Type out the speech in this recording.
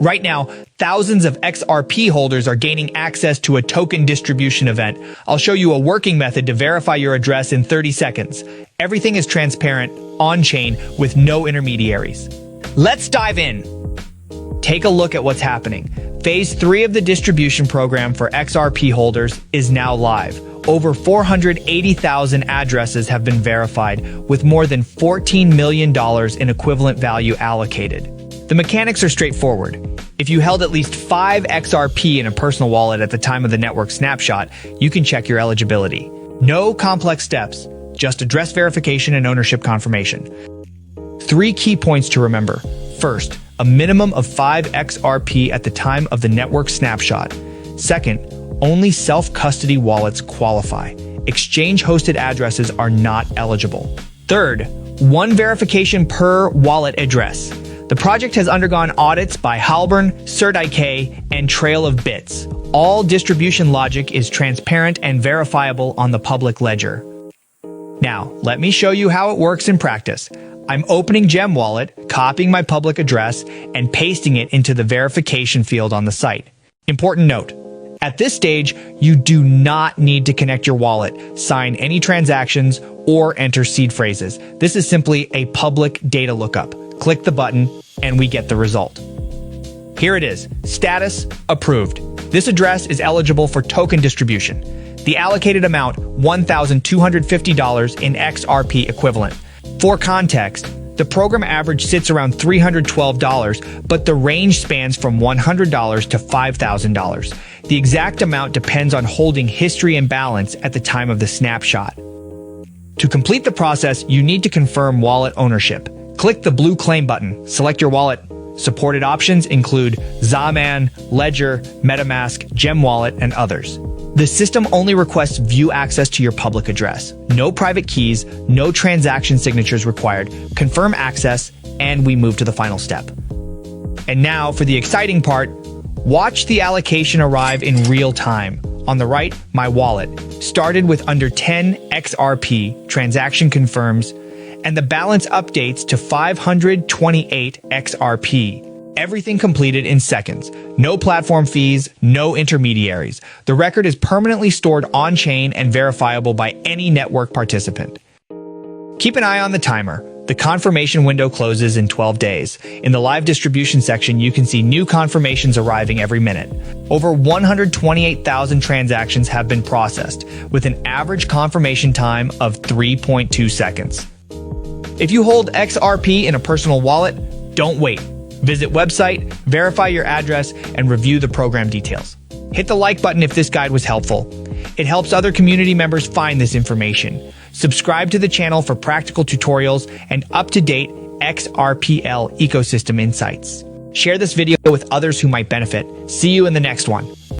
Right now, thousands of XRP holders are gaining access to a token distribution event. I'll show you a working method to verify your address in 30 seconds. Everything is transparent, on-chain, with no intermediaries. Let's dive in. Take a look at what's happening. Phase 3 of the distribution program for XRP holders is now live. Over 480,000 addresses have been verified, with more than $14 million in equivalent value allocated. The mechanics are straightforward. If you held at least 5 XRP in a personal wallet at the time of the network snapshot, you can check your eligibility. No complex steps, just address verification and ownership confirmation. 3 key points to remember. First, a minimum of 5 XRP at the time of the network snapshot. Second, only self-custody wallets qualify. Exchange-hosted addresses are not eligible. Third, 1 verification per wallet address. The project has undergone audits by Halburn, CertIK, and Trail of Bits. All distribution logic is transparent and verifiable on the public ledger. Now, let me show you how it works in practice. I'm opening Gem Wallet, copying my public address, and pasting it into the verification field on the site. Important note: at this stage, you do not need to connect your wallet, sign any transactions, or enter seed phrases. This is simply a public data lookup. Click the button, and we get the result. Here it is. Status: approved. This address is eligible for token distribution. The allocated amount, $1,250 in XRP equivalent. For context, the program average sits around $312, but the range spans from $100 to $5,000. The exact amount depends on holding history and balance at the time of the snapshot. To complete the process, you need to confirm wallet ownership. Click the blue claim button, select your wallet. Supported options include Zaman, Ledger, MetaMask, Gem Wallet, and others. The system only requests view access to your public address. No private keys, no transaction signatures required. Confirm access, and we move to the final step. And now for the exciting part, watch the allocation arrive in real time. On the right, my wallet. Started with under 10 XRP, transaction confirms, and the balance updates to 528 XRP. Everything completed in seconds. No platform fees, no intermediaries. The record is permanently stored on-chain and verifiable by any network participant. Keep an eye on the timer. The confirmation window closes in 12 days. In the live distribution section, you can see new confirmations arriving every minute. Over 128,000 transactions have been processed, with an average confirmation time of 3.2 seconds. If you hold XRP in a personal wallet, don't wait. Visit website, verify your address, and review the program details. Hit the like button if this guide was helpful. It helps other community members find this information. Subscribe to the channel for practical tutorials and up-to-date XRPL ecosystem insights. Share this video with others who might benefit. See you in the next one.